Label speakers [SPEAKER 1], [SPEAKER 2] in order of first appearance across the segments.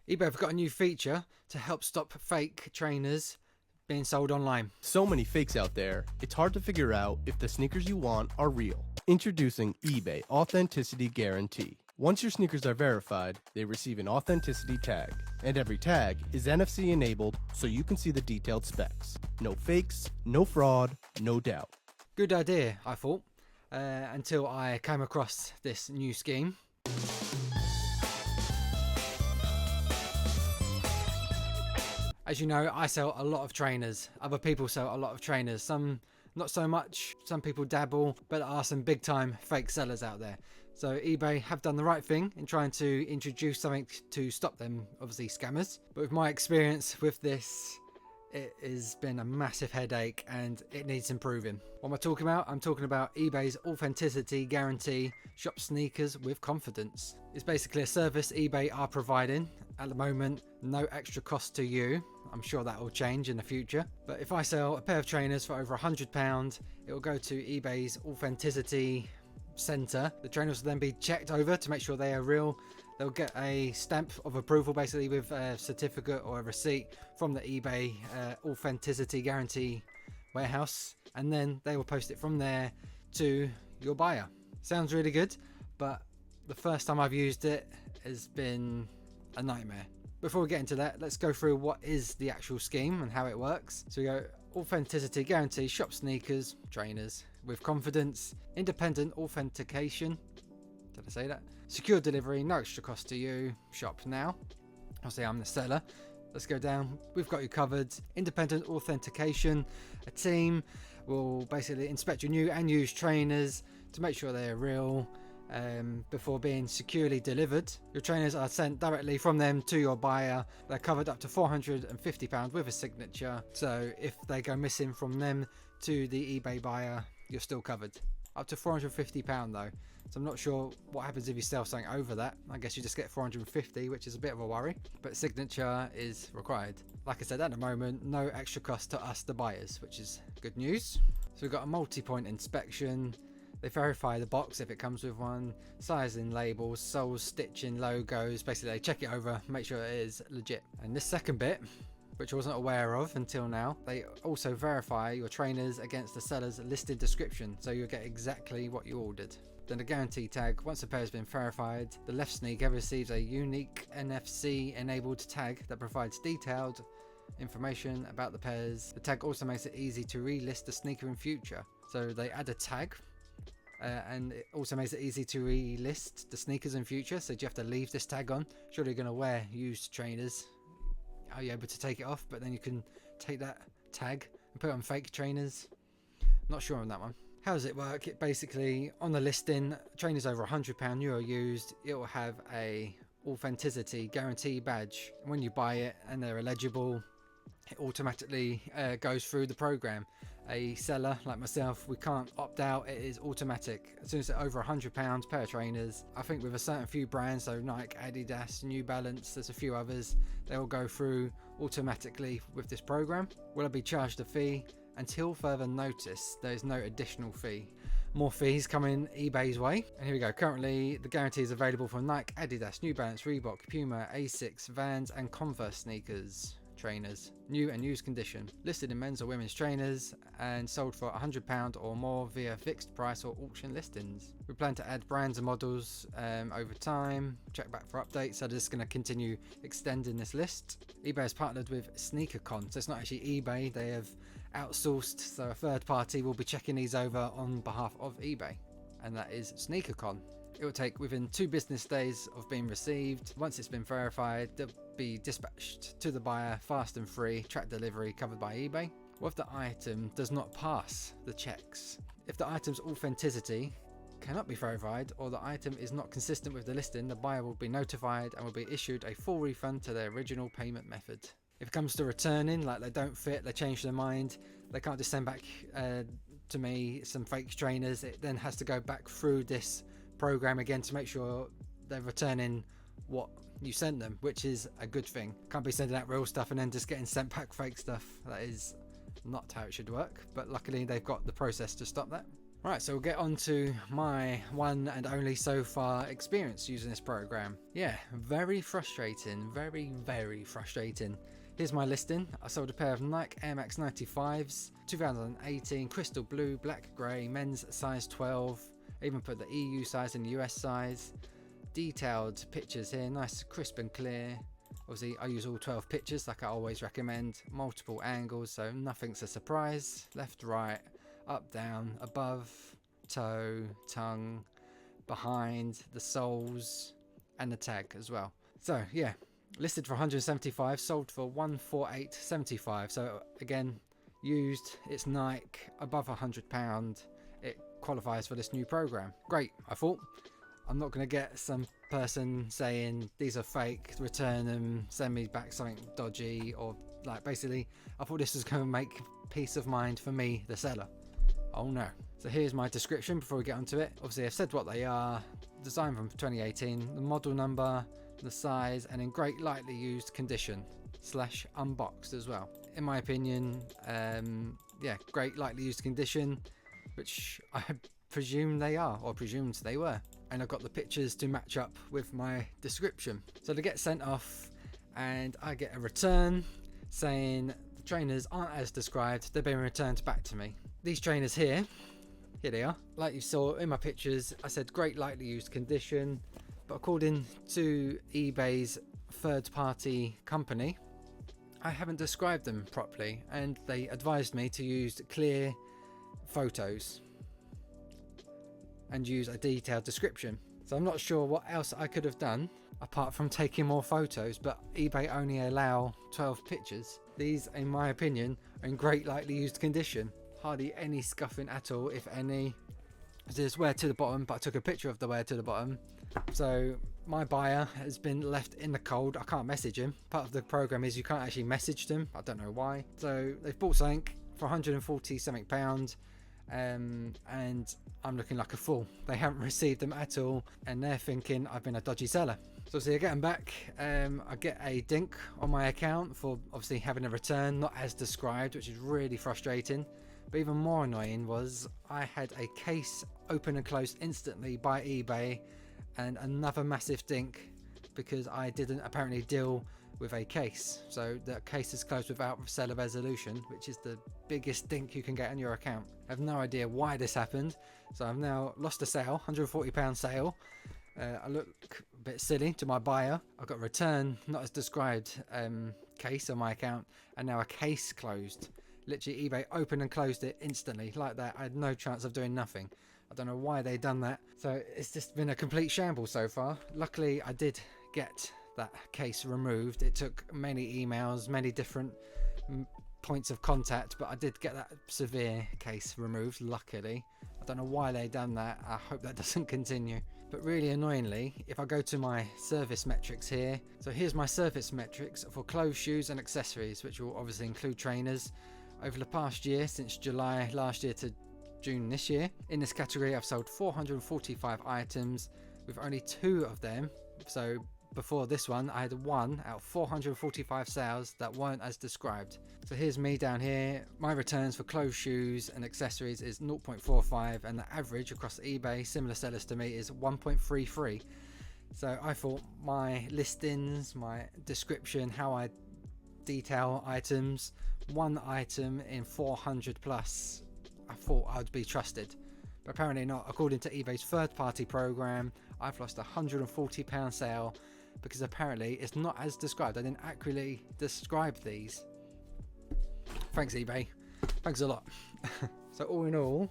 [SPEAKER 1] eBay have got a new feature to help stop fake trainers being sold online.
[SPEAKER 2] So many fakes out there, it's hard to figure out if the sneakers you want are real. Introducing eBay Authenticity Guarantee. Once your sneakers are verified, they receive an authenticity tag. And every tag is NFC enabled so you can see the detailed specs. No fakes, no fraud, no doubt.
[SPEAKER 1] Good idea, I thought, until I came across this new scheme. As you know, I sell a lot of trainers. Other people sell a lot of trainers. Some not so much. Some people dabble, but there are some big time fake sellers out there. So eBay have done the right thing in trying to introduce something to stop them, obviously scammers. But with my experience with this, it has been a massive headache and it needs improving. What am I talking about? I'm talking about eBay's Authenticity Guarantee. Shop sneakers with confidence. It's basically a service eBay are providing. At the moment, no extra cost to you. I'm sure that will change in the future. But if I sell a pair of trainers for over £100, it will go to eBay's Authenticity Center. The trainers will then be checked over to make sure they are real. They'll get a stamp of approval, basically with a certificate or a receipt from the eBay Authenticity Guarantee warehouse, and then they will post it from there to your buyer. Sounds really good, but the first time I've used it has been a nightmare. Before we get into that, let's go through what is the actual scheme and how it works. So we go Authenticity Guarantee, shop sneakers, trainers with confidence, independent authentication. Did I say that? Secure delivery, no extra cost to you, shop now. Obviously I'm the seller. Let's go down. We've got you covered. Independent authentication. A team will basically inspect your new and used trainers to make sure they're real before being securely delivered. Your trainers are sent directly from them to your buyer. They're covered up to £450 with a signature. So if they go missing from them to the eBay buyer, you're still covered. Up to £450 though. So I'm not sure what happens if you sell something over that. I guess you just get 450, which is a bit of a worry, but signature is required. Like I said, at the moment, no extra cost to us, the buyers, which is good news. So we've got a multi-point inspection. They verify the box if it comes with one, sizing labels, soles, stitching, logos. Basically, they check it over, make sure it is legit. And this second bit, which I wasn't aware of until now, they also verify your trainers against the seller's listed description, so you'll get exactly what you ordered. Then the guarantee tag. Once the pair has been verified, the left sneaker receives a unique NFC enabled tag that provides detailed information about the pairs. The tag also makes it easy to relist the sneaker in future. So they add a tag and it also makes it easy to relist the sneakers in future. So do you have to leave this tag on? Surely you're going to wear used trainers. Are you able to take it off? But then you can take that tag and put it on fake trainers. Not sure on that one. How does it work? It basically, on the listing, trainers over £100 euro used, it will have a authenticity guarantee badge. When you buy it and they're eligible, it automatically goes through the program. A seller like myself, we can't opt out. It is automatic. As soon as it's over £100 pair of trainers, I think with a certain few brands, so Nike, Adidas, New Balance, there's a few others, they will go through automatically with this program. Will I be charged a fee? Until further notice, there is no additional fee. More fees coming eBay's way. And here we go. Currently, the guarantee is available for Nike, Adidas, New Balance, Reebok, Puma, Essex, Vans, and Converse sneakers. Trainers, new and used condition, listed in men's or women's trainers, and sold for £100 or more via fixed price or auction listings. We plan to add brands and models over time. Check back for updates. So this is going to continue extending this list. eBay has partnered with SneakerCon, so it's not actually eBay. They have outsourced, so a third party will be checking these over on behalf of eBay, and that is SneakerCon. It will take within 2 business days of being received. Once it's been verified, they'll be dispatched to the buyer fast and free, track delivery covered by eBay. What if the item does not pass the checks? If the item's authenticity cannot be verified or the item is not consistent with the listing, the buyer will be notified and will be issued a full refund to their original payment method. If it comes to returning, like they don't fit, they change their mind, they can't just send back to me some fake trainers. It then has to go back through this program again to make sure they're returning what you sent them, which is a good thing. Can't be sending out real stuff and then just getting sent back fake stuff. That is not how it should work, but luckily they've got the process to stop that. Right, so we'll get on to my one and only so far experience using this program. Yeah, very frustrating, very frustrating. Here's my listing. I sold a pair of Nike Air Max 95s, 2018, crystal blue, black grey, men's size 12. I even put the EU size and US size. Detailed pictures here, nice crisp and clear. Obviously I use all 12 pictures like I always recommend. Multiple angles, so nothing's a surprise. Left, right, up, down, above, toe, tongue, behind, the soles, and the tag as well. So yeah, listed for 175, sold for 148.75. So again, used, it's Nike, above £100. It qualifies for this new program. Great, I thought. I'm not going to get some person saying these are fake, return them, send me back something dodgy, or like basically I thought this was going to make peace of mind for me, the seller. Oh no. So here's my description before we get onto it. Obviously I've said what they are, design from 2018, the model number, the size, and in great lightly used condition / unboxed as well. In my opinion, yeah, great lightly used condition, which I presume they are, or presumed they were. And I've got the pictures to match up with my description. So they get sent off and I get a return saying the trainers aren't as described, they've been returned back to me. These trainers here they are. Like you saw in my pictures, I said great lightly used condition, but according to eBay's third party company, I haven't described them properly and they advised me to use clear photos and use a detailed description. So I'm not sure what else I could have done apart from taking more photos, but eBay only allow 12 pictures. These, in my opinion, are in great lightly used condition. Hardly any scuffing at all, if any. There's wear to the bottom, but I took a picture of the wear to the bottom. So my buyer has been left in the cold. I can't message him. Part of the program is you can't actually message them. I don't know why. So they've bought something for 140 something pounds. And I'm looking like a fool. They haven't received them at all and they're thinking I've been a dodgy seller. So I get them back. I get a dink on my account for obviously having a return not as described, which is really frustrating. But even more annoying was I had a case open and closed instantly by eBay and another massive dink because I didn't apparently deal with a case. So the case is closed without seller resolution, which is the biggest dink you can get on your account. I have no idea why this happened. So I've now lost a sale, £140 sale. I look a bit silly to my buyer. I got a return, not as described, case on my account, and now a case closed. Literally eBay opened and closed it instantly like that. I had no chance of doing nothing. I don't know why they done that. So it's just been a complete shambles so far. Luckily I did get that case removed. It took many emails, many different points of contact, but I did get that severe case removed, luckily. I don't know why they done that. I hope that doesn't continue. But really annoyingly, if I go to my service metrics here, so here's my service metrics for clothes, shoes and accessories, which will obviously include trainers. Over the past year, since July last year to June this year, in this category I've sold 445 items with only 2 of them. So before this one I had 1 out of 445 sales that weren't as described. So here's me down here. My returns for clothes, shoes and accessories is 0.45 and the average across eBay, similar sellers to me, is 1.33. So I thought my listings, my description, how I detail items, 1 item in 400 plus, I thought I'd be trusted, but apparently not. According to eBay's third party program, I've lost a £140 sale because apparently it's not as described. I didn't accurately describe these. Thanks eBay, thanks a lot. So all in all,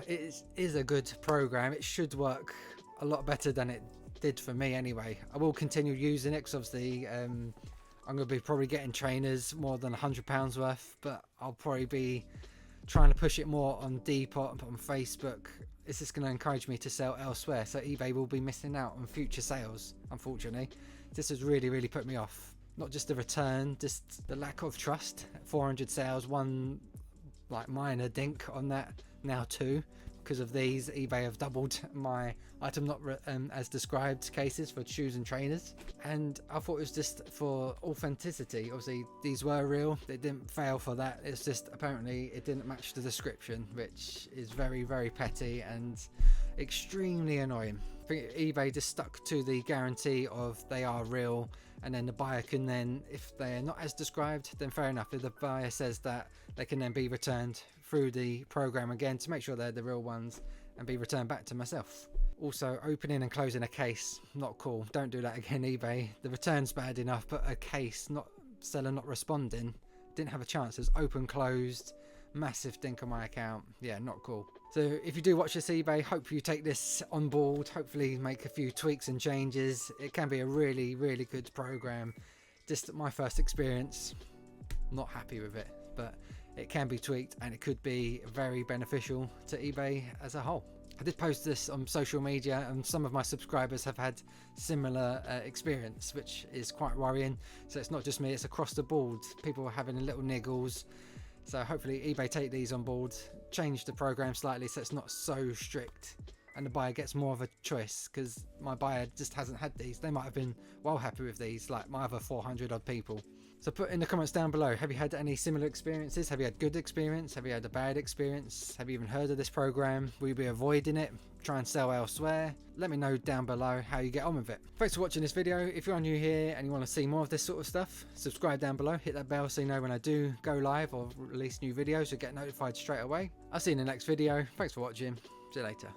[SPEAKER 1] it is a good program. It should work a lot better than it did for me anyway. I will continue using it because obviously I'm going to be probably getting trainers more than £100 worth, but I'll probably be trying to push it more on Depop, on Facebook. It's just going to encourage me to sell elsewhere, so eBay will be missing out on future sales, unfortunately. This has really put me off. Not just the return, just the lack of trust. 400 sales, 1 like minor dink on that, now 2. because of these, eBay have doubled my item not as described cases for shoes and trainers, and I thought it was just for authenticity. Obviously these were real, they didn't fail for that, it's just apparently it didn't match the description, which is very, very petty and extremely annoying. I think eBay just stuck to the guarantee of they are real, and then the buyer can then, if they're not as described, then fair enough. If the buyer says that, they can then be returned through the program again to make sure they're the real ones and be returned back to myself. Also, opening and closing a case, not cool. Don't do that again, eBay. The return's bad enough, but a case, not seller not responding, didn't have a chance. It's open, closed, massive dink on my account. Yeah, not cool. So if you do watch this eBay, hope you take this on board, hopefully make a few tweaks and changes. It can be a really, really good program. Just my first experience, not happy with it, but it can be tweaked and it could be very beneficial to eBay as a whole. I did post this on social media and some of my subscribers have had similar experience, which is quite worrying. So it's not just me, it's across the board. People are having little niggles. So hopefully eBay take these on board, change the program slightly so it's not so strict and the buyer gets more of a choice, because my buyer just hasn't had these. They might have been well happy with these, like my other 400 odd people. So put in the comments down below, have you had any similar experiences? Have you had good experience? Have you had a bad experience? Have you even heard of this program? Will you be avoiding it? Try and sell elsewhere? Let me know down below how you get on with it. Thanks for watching this video. If you're new here and you want to see more of this sort of stuff, subscribe down below, hit that bell so you know when I do go live or release new videos, you'll get notified straight away. I'll see you in the next video. Thanks for watching. See you later.